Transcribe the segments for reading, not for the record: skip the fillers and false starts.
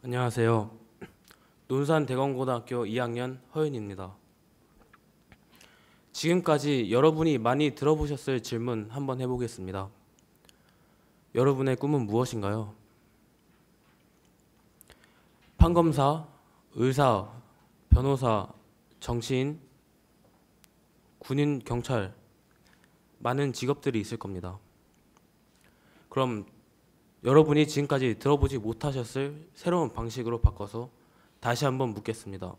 안녕하세요. 논산대건고등학교 2학년 허윤입니다. 지금까지 여러분이 많이 들어보셨을 질문 한번 해보겠습니다. 여러분의 꿈은 무엇인가요? 판검사, 의사, 변호사, 정치인, 군인, 경찰, 많은 직업들이 있을 겁니다. 그럼 여러분이 지금까지 들어보지 못하셨을 새로운 방식으로 바꿔서 다시 한번 묻겠습니다.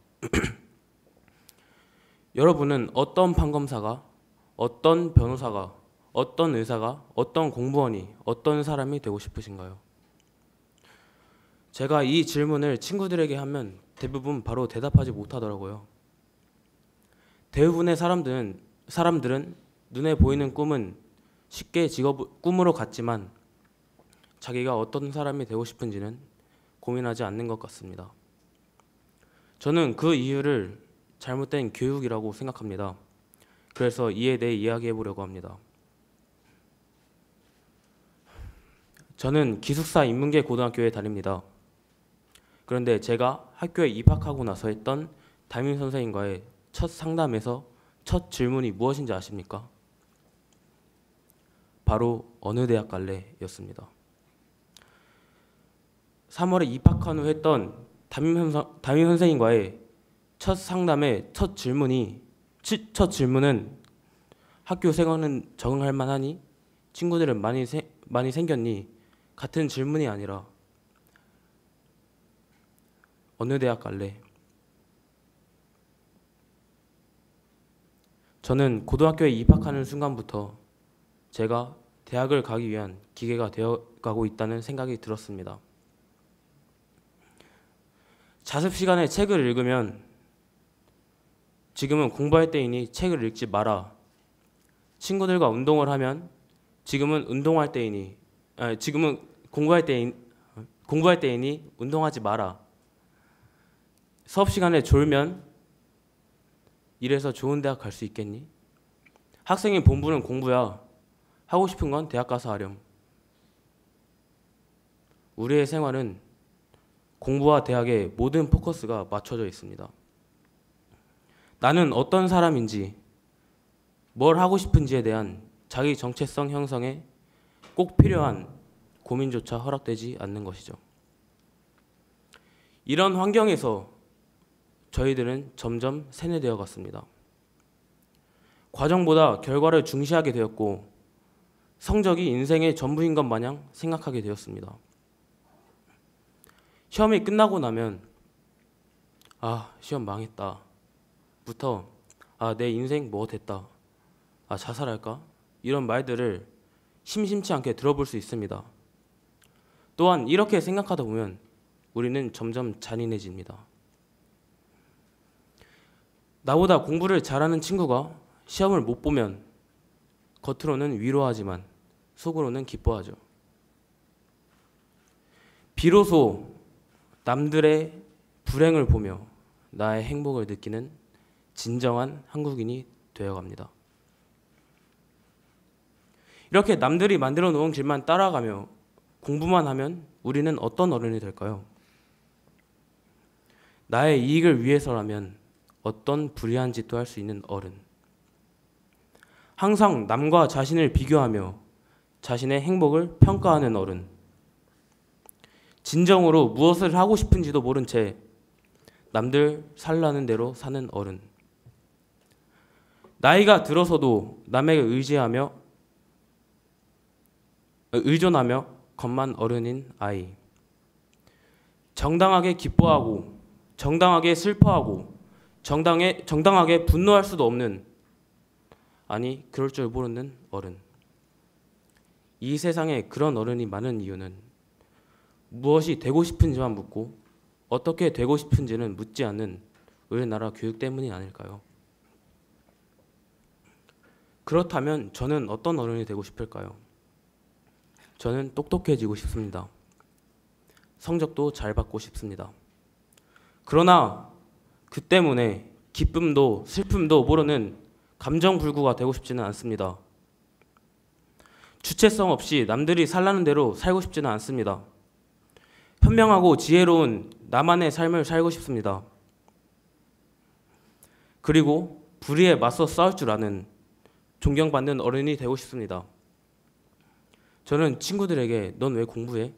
여러분은 어떤 판검사가, 어떤 변호사가, 어떤 의사가, 어떤 공무원이, 어떤 사람이 되고 싶으신가요? 제가 이 질문을 친구들에게 하면 대부분 바로 대답하지 못하더라고요. 대부분의 사람들은 눈에 보이는 꿈은 쉽게 꿈으로 같지만 자기가 어떤 사람이 되고 싶은지는 고민하지 않는 것 같습니다. 저는 그 이유를 잘못된 교육이라고 생각합니다. 그래서 이에 대해 이야기해 보려고 합니다. 저는 기숙사 인문계 고등학교에 다닙니다. 그런데 제가 학교에 입학하고 나서 했던 담임 선생님과의 첫 상담에서 첫 질문이 무엇인지 아십니까? 바로 어느 대학 갈래? 였습니다. 3월에 입학한 후 했던 담임 선생님과의 첫 상담의 첫 질문은 학교 생활은 적응할 만하니? 친구들은 많이 생겼니? 같은 질문이 아니라 어느 대학 갈래? 저는 고등학교에 입학하는 순간부터 제가 대학을 가기 위한 기계가 되어가고 있다는 생각이 들었습니다. 자습 시간에 책을 읽으면 지금은 공부할 때이니 책을 읽지 마라. 친구들과 운동을 하면 지금은 공부할 때이니 운동하지 마라. 수업 시간에 졸면 이래서 좋은 대학 갈 수 있겠니? 학생의 본분은 공부야. 하고 싶은 건 대학 가서 하렴. 우리의 생활은 공부와 대학의 모든 포커스가 맞춰져 있습니다. 나는 어떤 사람인지, 뭘 하고 싶은지에 대한 자기 정체성 형성에 꼭 필요한 고민조차 허락되지 않는 것이죠. 이런 환경에서 저희들은 점점 세뇌되어 갔습니다. 과정보다 결과를 중시하게 되었고 성적이 인생의 전부인 것 마냥 생각하게 되었습니다. 시험이 끝나고 나면 시험 망했다 부터 내 인생 뭐 됐다, 자살할까? 이런 말들을 심심치 않게 들어볼 수 있습니다. 또한 이렇게 생각하다 보면 우리는 점점 잔인해집니다. 나보다 공부를 잘하는 친구가 시험을 못 보면 겉으로는 위로하지만 속으로는 기뻐하죠. 비로소 남들의 불행을 보며 나의 행복을 느끼는 진정한 한국인이 되어갑니다. 이렇게 남들이 만들어 놓은 길만 따라가며 공부만 하면 우리는 어떤 어른이 될까요? 나의 이익을 위해서라면 어떤 불의한 짓도 할 수 있는 어른. 항상 남과 자신을 비교하며 자신의 행복을 평가하는 어른. 진정으로 무엇을 하고 싶은지도 모른 채 남들 살라는 대로 사는 어른. 나이가 들어서도 남에게 의존하며 겉만 어른인 아이. 정당하게 기뻐하고 정당하게 슬퍼하고 정당하게 분노할 수도 없는, 그럴 줄 모르는 어른. 이 세상에 그런 어른이 많은 이유는 무엇이 되고 싶은지만 묻고 어떻게 되고 싶은지는 묻지 않는 우리나라 교육 때문이 아닐까요? 그렇다면 저는 어떤 어른이 되고 싶을까요? 저는 똑똑해지고 싶습니다. 성적도 잘 받고 싶습니다. 그러나 그 때문에 기쁨도 슬픔도 모르는 감정불구가 되고 싶지는 않습니다. 주체성 없이 남들이 살라는 대로 살고 싶지는 않습니다. 현명하고 지혜로운 나만의 삶을 살고 싶습니다. 그리고 불의에 맞서 싸울 줄 아는 존경받는 어른이 되고 싶습니다. 저는 친구들에게 넌 왜 공부해?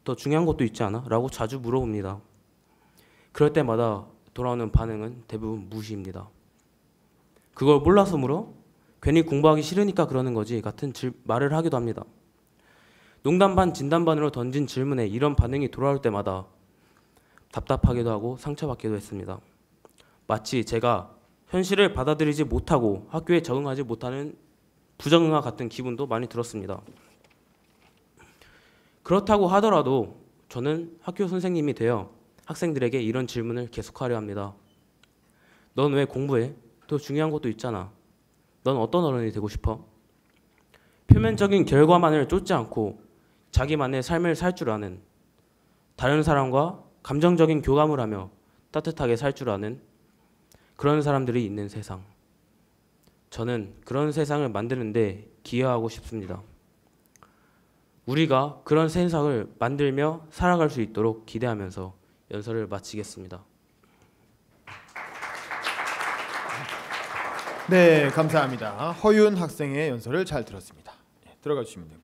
더 중요한 것도 있지 않아? 라고 자주 물어봅니다. 그럴 때마다 돌아오는 반응은 대부분 무시입니다. 그걸 몰라서 물어? 괜히 공부하기 싫으니까 그러는 거지 같은 말을 하기도 합니다. 농담 반 진담 반으로 던진 질문에 이런 반응이 돌아올 때마다 답답하기도 하고 상처받기도 했습니다. 마치 제가 현실을 받아들이지 못하고 학교에 적응하지 못하는 부정응아 같은 기분도 많이 들었습니다. 그렇다고 하더라도 저는 학교 선생님이 되어 학생들에게 이런 질문을 계속하려 합니다. 넌 왜 공부해? 더 중요한 것도 있잖아. 넌 어떤 어른이 되고 싶어? 표면적인 결과만을 쫓지 않고 자기만의 삶을 살 줄 아는, 다른 사람과 감정적인 교감을 하며 따뜻하게 살 줄 아는 그런 사람들이 있는 세상. 저는 그런 세상을 만드는데 기여하고 싶습니다. 우리가 그런 세상을 만들며 살아갈 수 있도록 기대하면서 연설을 마치겠습니다. 네, 감사합니다. 허윤 학생의 연설을 잘 들었습니다. 들어가 주시면 됩니다.